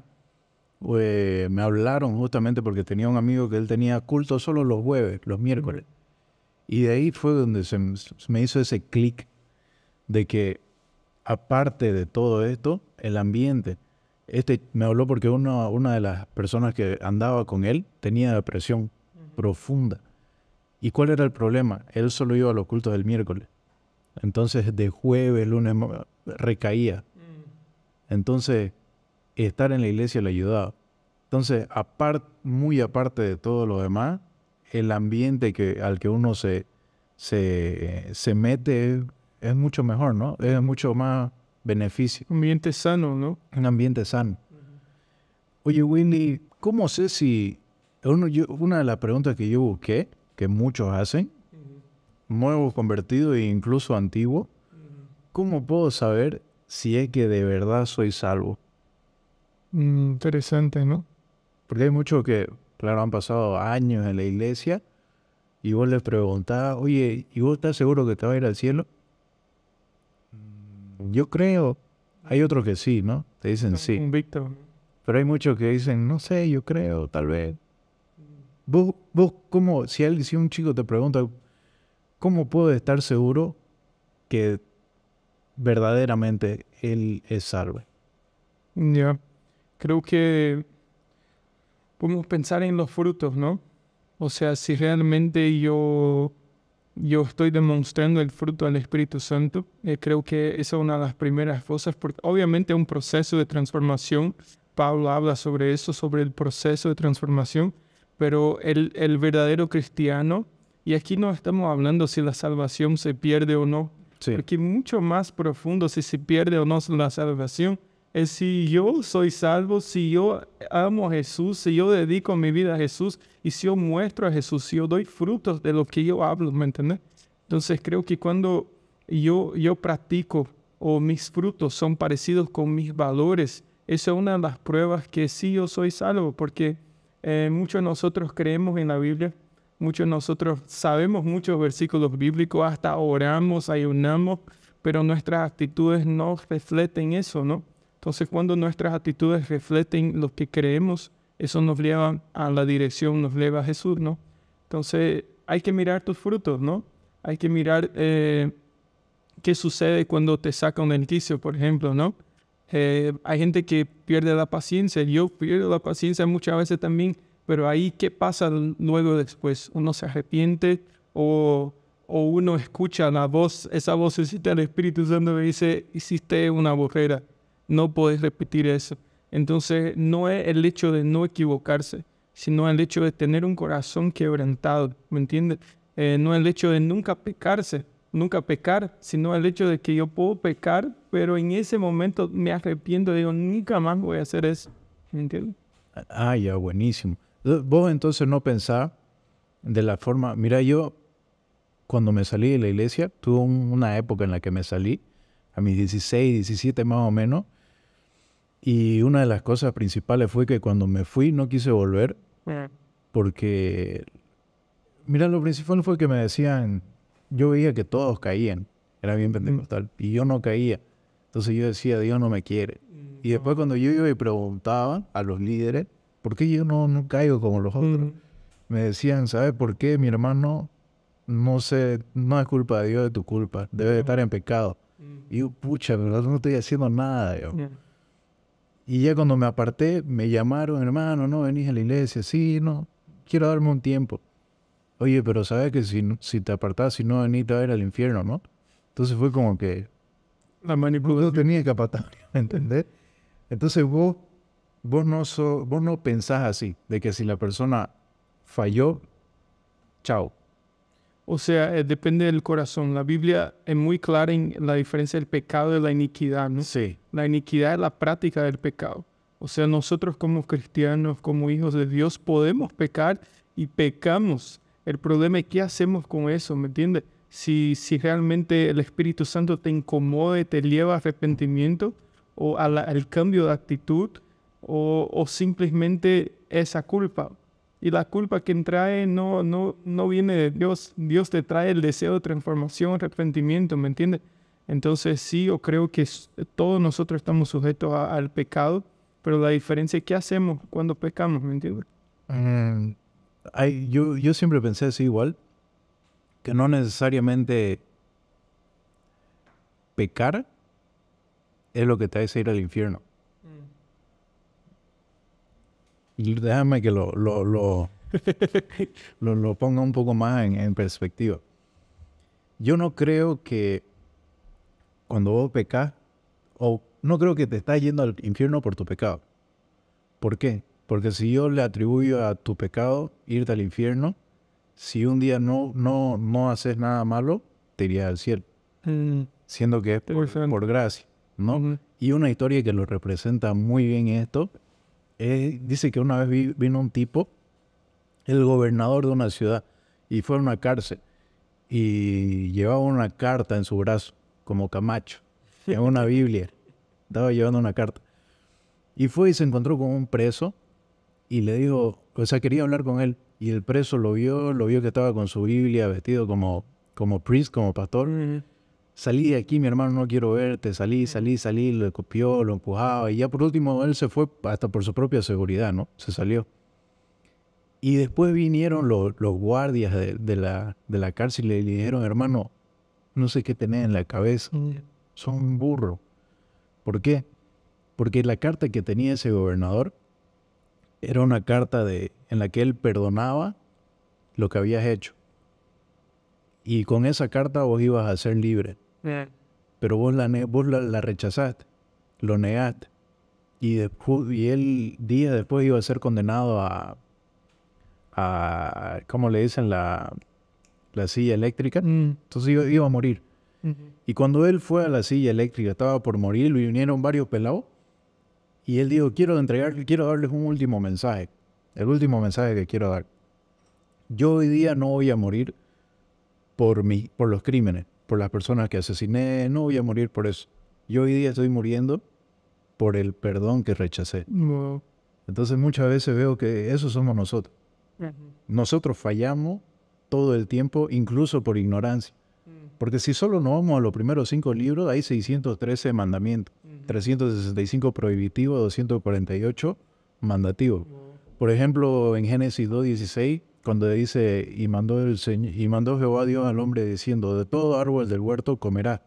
me hablaron justamente porque tenía un amigo que él tenía culto solo los jueves, los miércoles. Y de ahí fue donde se me hizo ese clic de que aparte de todo esto, el ambiente. Me habló porque una de las personas que andaba con él tenía depresión profunda. ¿Y cuál era el problema? Él solo iba a los cultos del miércoles. Entonces de jueves, lunes, recaía. Entonces estar en la iglesia le ayudaba. Entonces, muy aparte de todo lo demás, el ambiente al que uno se mete es mucho mejor, ¿no? Es mucho más beneficio. Un ambiente sano, ¿no? Un ambiente sano. Oye, Willy, ¿cómo sé si... Una de las preguntas que yo busqué, que muchos hacen, nuevos convertidos e incluso antiguos, ¿cómo puedo saber si es que de verdad soy salvo? Interesante, ¿no? Porque hay muchos que, claro, han pasado años en la iglesia y vos les preguntás, oye, ¿y vos estás seguro que te vas a ir al cielo? Yo creo. Hay otros que sí, ¿no? Te dicen sí. Convicto. Pero hay muchos que dicen, no sé, yo creo, tal vez. Vos ¿cómo, si un chico te pregunta, ¿cómo puedo estar seguro que verdaderamente él es salvo? Ya. Creo que podemos pensar en los frutos, ¿no? O sea, si realmente yo estoy demostrando el fruto del Espíritu Santo, creo que esa es una de las primeras cosas, porque obviamente es un proceso de transformación. Pablo habla sobre eso, sobre el proceso de transformación, pero el verdadero cristiano, y aquí no estamos hablando si la salvación se pierde o no, Sí. porque mucho más profundo si se pierde o no la salvación, es si yo soy salvo, si yo amo a Jesús, si yo dedico mi vida a Jesús y si yo muestro a Jesús, si yo doy frutos de lo que yo hablo, ¿me entiendes? Entonces creo que cuando yo practico o mis frutos son parecidos con mis valores, esa es una de las pruebas que sí yo soy salvo, porque muchos de nosotros creemos en la Biblia, muchos de nosotros sabemos muchos versículos bíblicos, hasta oramos, ayunamos, pero nuestras actitudes no reflejan eso, ¿no? Entonces, cuando nuestras actitudes reflejen lo que creemos, eso nos lleva a la dirección, nos lleva a Jesús, ¿no? Entonces, hay que mirar tus frutos, ¿no? Hay que mirar qué sucede cuando te sacan del quicio, por ejemplo, ¿no? Hay gente que pierde la paciencia, yo pierdo la paciencia muchas veces también, pero ahí, ¿qué pasa luego después? ¿Uno se arrepiente o uno escucha la voz, esa vocecita del Espíritu Santo que dice, hiciste una bojera? No puedes repetir eso. Entonces, no es el hecho de no equivocarse, sino el hecho de tener un corazón quebrantado, ¿me entiendes? No el hecho de nunca pecar, sino el hecho de que yo puedo pecar, pero en ese momento me arrepiento, digo, nunca más voy a hacer eso, ¿me entiendes? Ah, ya, buenísimo. Vos entonces no pensás de la forma... Mira, yo cuando me salí de la iglesia, tuve una época en la que me salí, a mis 16, 17 más o menos, y una de las cosas principales fue que cuando me fui no quise volver, porque, mira, lo principal fue que me decían, yo veía que todos caían, era bien pentecostal, y yo no caía. Entonces yo decía, Dios no me quiere. Y después cuando yo iba y preguntaba a los líderes, ¿por qué yo no caigo como los otros? Me decían, ¿sabes por qué, mi hermano? No sé, no es culpa de Dios, es tu culpa. Debes de estar en pecado. Y yo, pucha, pero no estoy haciendo nada, yo. Y ya cuando me aparté, me llamaron, hermano, ¿no venís a la iglesia? Sí, no, quiero darme un tiempo. Oye, pero sabes que si te apartás, si no venís, te vas a ir al infierno, ¿no? Entonces fue como que... La manipulación. No tenía que apartar, ¿entendés? Entonces vos no pensás así, de que si la persona falló, chao. O sea, depende del corazón. La Biblia es muy clara en la diferencia del pecado y de la iniquidad, ¿no? Sí. La iniquidad es la práctica del pecado. O sea, nosotros como cristianos, como hijos de Dios, podemos pecar y pecamos. El problema es qué hacemos con eso, ¿me entiendes? Si realmente el Espíritu Santo te incomoda, te lleva a arrepentimiento o al cambio de actitud o simplemente esa culpa. Y la culpa que trae no viene de Dios. Dios te trae el deseo de transformación, arrepentimiento, ¿me entiendes? Entonces sí, yo creo que todos nosotros estamos sujetos al pecado, pero la diferencia es qué hacemos cuando pecamos, ¿me entiendes? Yo siempre pensé así igual, que no necesariamente pecar es lo que te hace ir al infierno. Y déjame que lo ponga un poco más en perspectiva. Yo no creo que cuando vos pecas, o no creo que te estás yendo al infierno por tu pecado. ¿Por qué? Porque si yo le atribuyo a tu pecado irte al infierno, si un día no haces nada malo, te irías al cielo. Siendo que es por gracia, ¿no? Y una historia que lo representa muy bien esto, dice que una vez vino un tipo, el gobernador de una ciudad, y fue a una cárcel, y llevaba una carta en su brazo, como Camacho, en una Biblia, estaba llevando una carta. Y fue y se encontró con un preso, y le dijo, o sea, quería hablar con él, y el preso lo vio que estaba con su Biblia, vestido como priest, como pastor. Salí de aquí, mi hermano, no quiero verte, salí, lo copió, lo empujaba, y ya por último él se fue hasta por su propia seguridad, ¿no? Se salió. Y después vinieron los guardias de la cárcel y le dijeron, hermano, no sé qué tenés en la cabeza, son un burro. ¿Por qué? Porque la carta que tenía ese gobernador era una carta en la que él perdonaba lo que habías hecho. Y con esa carta vos ibas a ser libre. Pero vos la rechazaste, lo negaste. Y él días después iba a ser condenado a ¿cómo le dicen? La silla eléctrica. Entonces iba a morir. Y cuando él fue a la silla eléctrica, estaba por morir, y vinieron varios pelados. Y él dijo, quiero darles un último mensaje. El último mensaje que quiero dar. Yo hoy día no voy a morir por los crímenes, por las personas que asesiné, no voy a morir por eso. Yo hoy día estoy muriendo por el perdón que rechacé. Entonces muchas veces veo que eso somos nosotros. Nosotros fallamos todo el tiempo, incluso por ignorancia. Porque si solo nos vamos a los primeros 5 libros, hay 613 mandamientos, 365 prohibitivos, 248 mandativos. Por ejemplo, en Génesis 2:16, cuando dice, y mandó Jehová Dios al hombre diciendo, de todo árbol del huerto comerás,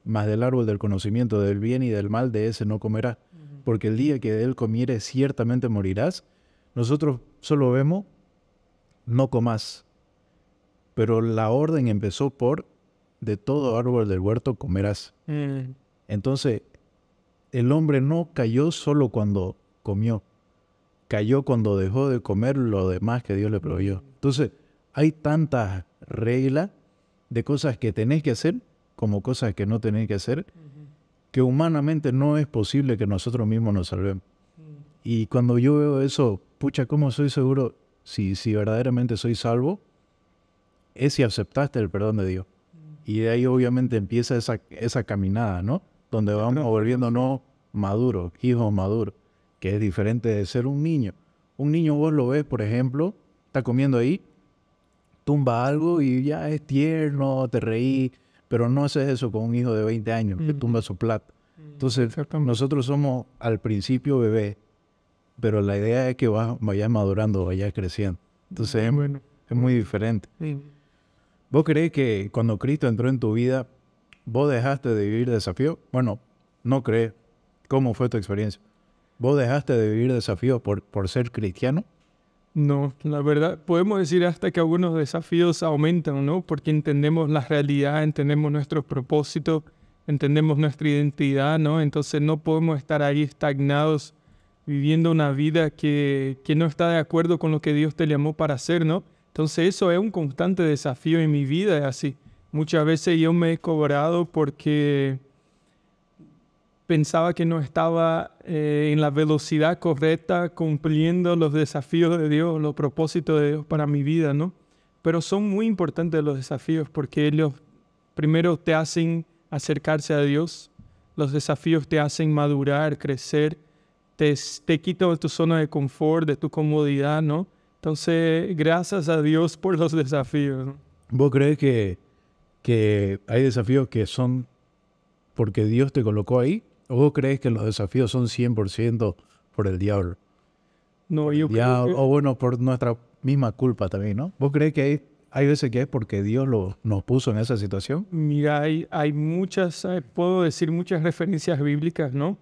mas del árbol del conocimiento del bien y del mal de ese no comerás, porque el día que de él comieres ciertamente morirás. Nosotros solo vemos, no comás, pero la orden empezó por, de todo árbol del huerto comerás. Entonces, el hombre no cayó solo cuando comió, cayó cuando dejó de comer lo demás que Dios le proveyó. Entonces, hay tantas reglas de cosas que tenés que hacer como cosas que no tenés que hacer, que humanamente no es posible que nosotros mismos nos salvemos. Y cuando yo veo eso, pucha, ¿cómo soy seguro si verdaderamente soy salvo? Es si aceptaste el perdón de Dios. Y de ahí obviamente empieza esa caminada, ¿no? Donde vamos volviéndonos maduros, hijos maduros, que es diferente de ser un niño. Un niño vos lo ves, por ejemplo, está comiendo ahí, tumba algo y ya es tierno, te reí, pero no haces eso con un hijo de 20 años que tumba su plato. Entonces, nosotros somos al principio bebés, pero la idea es que vayas madurando, vayas creciendo. Entonces, es muy diferente. ¿Vos creés que cuando Cristo entró en tu vida, vos dejaste de vivir desafíos? Bueno, no crees. ¿Cómo fue tu experiencia? ¿Vos dejaste de vivir desafíos por ser cristiano? No, la verdad, podemos decir hasta que algunos desafíos aumentan, ¿no? Porque entendemos la realidad, entendemos nuestros propósitos, entendemos nuestra identidad, ¿no? Entonces no podemos estar ahí estagnados, viviendo una vida que no está de acuerdo con lo que Dios te llamó para hacer, ¿no? Entonces eso es un constante desafío en mi vida, es así. Muchas veces yo me he cobrado porque pensaba que no estaba en la velocidad correcta cumpliendo los desafíos de Dios, los propósitos de Dios para mi vida, ¿no? Pero son muy importantes los desafíos porque ellos primero te hacen acercarse a Dios, los desafíos te hacen madurar, crecer, te quitan de tu zona de confort, de tu comodidad, ¿no? Entonces, gracias a Dios por los desafíos, ¿no? ¿Vos crees que hay desafíos que son porque Dios te colocó ahí? ¿O vos crees que los desafíos son 100% por el diablo? No, yo creo que... O bueno, por nuestra misma culpa también, ¿no? ¿Vos crees que hay veces que es porque Dios nos puso en esa situación? Mira, hay muchas, puedo decir muchas referencias bíblicas, ¿no?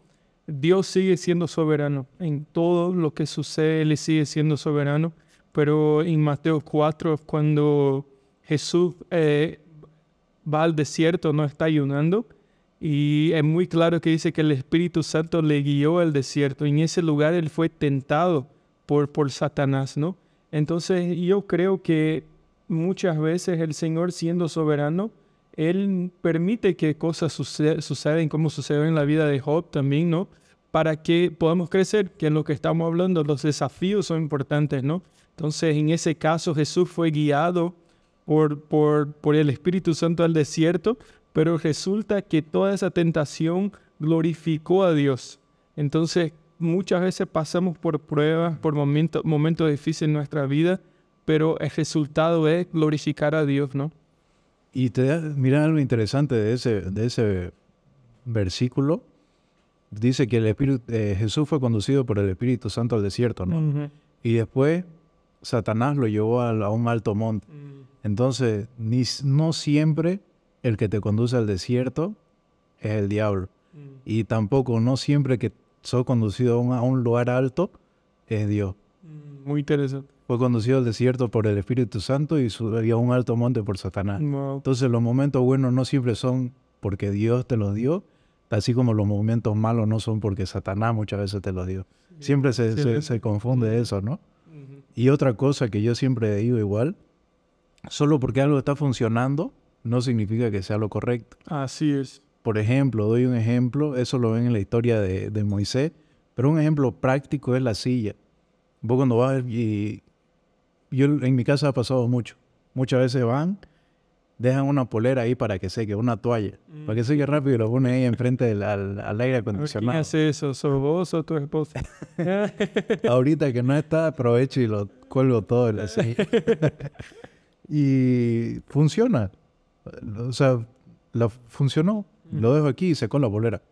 Dios sigue siendo soberano. En todo lo que sucede, Él sigue siendo soberano. Pero en Mateo 4, cuando Jesús va al desierto, no está ayunando, y es muy claro que dice que el Espíritu Santo le guió al desierto. Y en ese lugar Él fue tentado por Satanás, ¿no? Entonces yo creo que muchas veces el Señor, siendo soberano, Él permite que cosas sucedan, como sucedió en la vida de Job también, ¿no? Para que podamos crecer, que en lo que estamos hablando, los desafíos son importantes, ¿no? Entonces, en ese caso, Jesús fue guiado por el Espíritu Santo al desierto, pero resulta que toda esa tentación glorificó a Dios. Entonces, muchas veces pasamos por pruebas, por momentos difíciles en nuestra vida, pero el resultado es glorificar a Dios, ¿no? Y mira algo interesante de ese versículo. Dice que Jesús fue conducido por el Espíritu Santo al desierto, ¿no? Uh-huh. Y después Satanás lo llevó a un alto monte. Entonces, no siempre el que te conduce al desierto es el diablo. Y tampoco, no siempre que sos conducido a un lugar alto es Dios. Muy interesante. Fue conducido al desierto por el Espíritu Santo y subió a un alto monte por Satanás. Wow. Entonces, los momentos buenos no siempre son porque Dios te los dio, así como los momentos malos no son porque Satanás muchas veces te los dio. Siempre se confunde eso, ¿no? Uh-huh. Y otra cosa que yo siempre digo igual, solo porque algo está funcionando, no significa que sea lo correcto. Así es. Por ejemplo, doy un ejemplo, eso lo ven en la historia de Moisés, pero un ejemplo práctico es la silla. Vos cuando vas y... Yo en mi casa ha pasado mucho. Muchas veces dejan una polera ahí para que seque, una toalla, para que seque rápido y lo ponen ahí enfrente al aire acondicionado. ¿Quién hace eso? ¿Sos vos o tu esposa? Ahorita que no está, aprovecho y lo cuelgo todo en la silla. Y funciona. O sea, funcionó. Lo dejo aquí y secó la polera.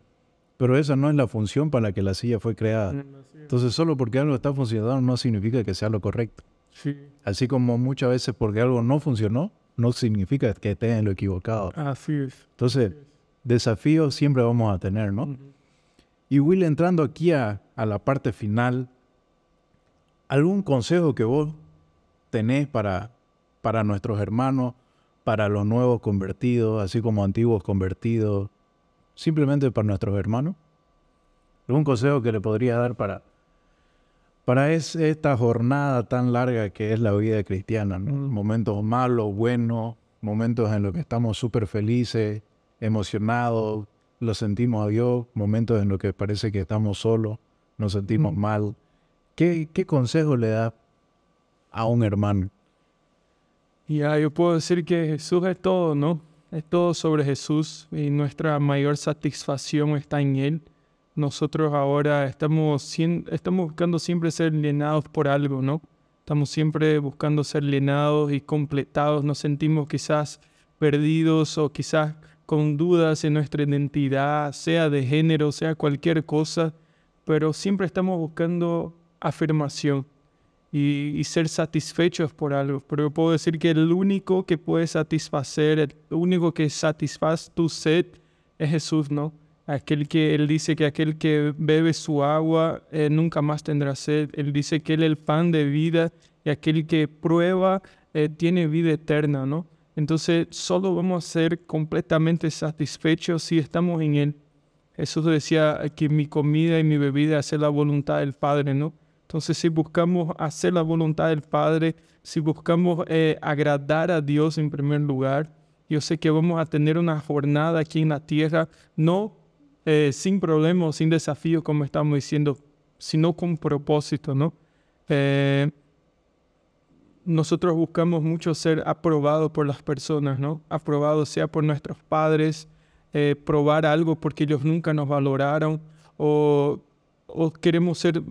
Pero esa no es la función para la que la silla fue creada. Entonces, solo porque algo está funcionando no significa que sea lo correcto. Sí. Así como muchas veces porque algo no funcionó, no significa que estés en lo equivocado. Así es. Entonces, desafíos siempre vamos a tener, ¿no? Uh-huh. Y Will, entrando aquí a la parte final, ¿algún consejo que vos tenés para nuestros hermanos, para los nuevos convertidos, así como antiguos convertidos, simplemente para nuestros hermanos? ¿Algún consejo que le podría dar para esta jornada tan larga que es la vida cristiana, ¿no? Momentos malos, buenos, momentos en los que estamos súper felices, emocionados, lo sentimos a Dios, momentos en los que parece que estamos solos, nos sentimos mal. ¿Qué consejo le da a un hermano? Yo puedo decir que Jesús es todo, ¿no? Es todo sobre Jesús y nuestra mayor satisfacción está en Él. Nosotros ahora estamos buscando siempre ser llenados por algo, ¿no? Estamos siempre buscando ser llenados y completados. Nos sentimos quizás perdidos o quizás con dudas en nuestra identidad, sea de género, sea cualquier cosa, pero siempre estamos buscando afirmación y ser satisfechos por algo. Pero yo puedo decir que el único que puede satisfacer, el único que satisface tu sed es Jesús, ¿no? Él dice que aquel que bebe su agua nunca más tendrá sed. Él dice que Él es el pan de vida y aquel que prueba tiene vida eterna, ¿no? Entonces solo vamos a ser completamente satisfechos si estamos en Él. Jesús decía que mi comida y mi bebida es hacer la voluntad del Padre, ¿no? Entonces si buscamos hacer la voluntad del Padre, si buscamos agradar a Dios en primer lugar, yo sé que vamos a tener una jornada aquí en la tierra, no sin problemas, sin desafíos, como estamos diciendo, sino con propósito, ¿no? Nosotros buscamos mucho ser aprobados por las personas, ¿no? Aprobados sea por nuestros padres, probar algo porque ellos nunca nos valoraron, o queremos ser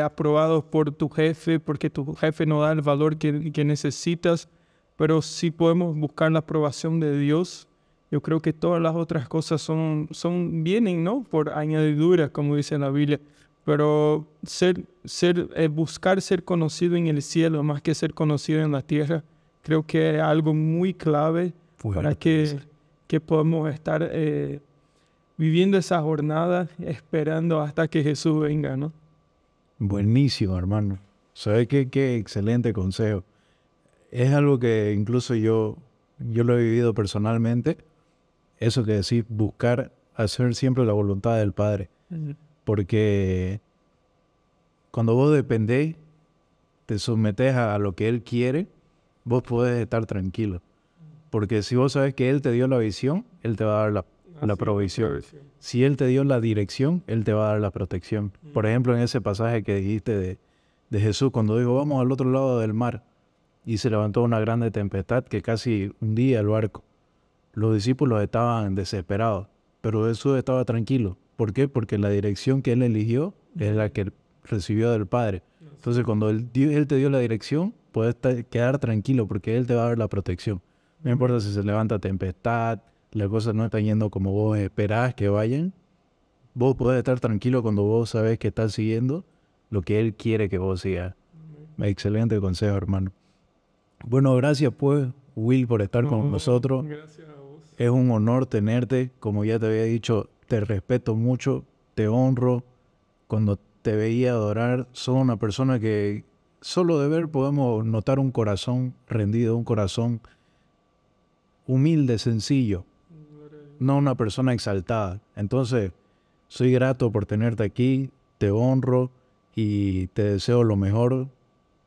aprobados por tu jefe porque tu jefe no da el valor que necesitas, pero si podemos buscar la aprobación de Dios, yo creo que todas las otras cosas vienen, ¿no? Por añadidura, como dice la Biblia. Pero buscar ser conocido en el cielo más que ser conocido en la tierra, creo que es algo muy clave para que podamos estar viviendo esa jornada, esperando hasta que Jesús venga, ¿no? Buenísimo, hermano. ¿Sabes qué excelente consejo? Es algo que incluso yo lo he vivido personalmente. Eso que decís, buscar hacer siempre la voluntad del Padre. Porque cuando vos dependés, te sometés a lo que Él quiere, vos podés estar tranquilo. Porque si vos sabes que Él te dio la visión, Él te va a dar la provisión. Si Él te dio la dirección, Él te va a dar la protección. Por ejemplo, en ese pasaje que dijiste de Jesús, cuando dijo, vamos al otro lado del mar, y se levantó una grande tempestad que casi hundía el barco. Los discípulos estaban desesperados, pero Jesús estaba tranquilo. ¿Por qué? Porque la dirección que Él eligió es la que recibió del Padre. Entonces, cuando Él te dio la dirección, puedes quedar tranquilo porque Él te va a dar la protección. No importa si se levanta tempestad, las cosas no están yendo como vos esperás que vayan. Vos podés estar tranquilo cuando vos sabés que estás siguiendo lo que Él quiere que vos sigas. Excelente consejo, hermano. Bueno, gracias pues, Will, por estar con nosotros. Gracias a vos. Es un honor tenerte. Como ya te había dicho, te respeto mucho, te honro. Cuando te veía adorar, sos una persona que solo de ver podemos notar un corazón rendido, un corazón humilde, sencillo, no una persona exaltada. Entonces, soy grato por tenerte aquí, te honro y te deseo lo mejor.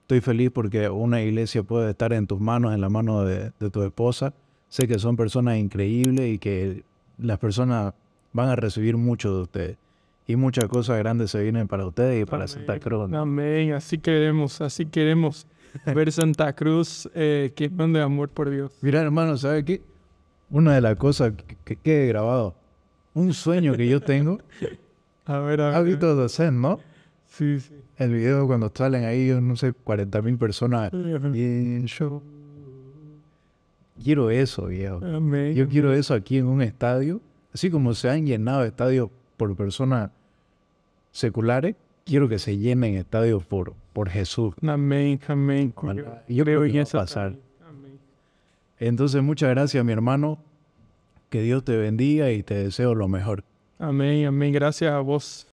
Estoy feliz porque una iglesia puede estar en tus manos, en la mano de tu esposa. Sé que son personas increíbles y que las personas van a recibir mucho de ustedes. Y muchas cosas grandes se vienen para ustedes y para Amén. Santa Cruz. Amén. Así queremos ver Santa Cruz quemando de amor por Dios. Mira, hermano, ¿sabes qué? Una de las cosas que quede grabado, un sueño que yo tengo. A ver. ¿Has visto The Zen, no? Sí. El video cuando salen ahí, no sé, 40,000 personas. Y yo quiero eso, viejo. Amén. Yo quiero eso aquí en un estadio. Así como se han llenado estadios por personas seculares, quiero que se llenen estadios por Jesús. Amén. Yo creo que va a pasar. Amén. Entonces, muchas gracias, mi hermano. Que Dios te bendiga y te deseo lo mejor. Amén. Gracias a vos.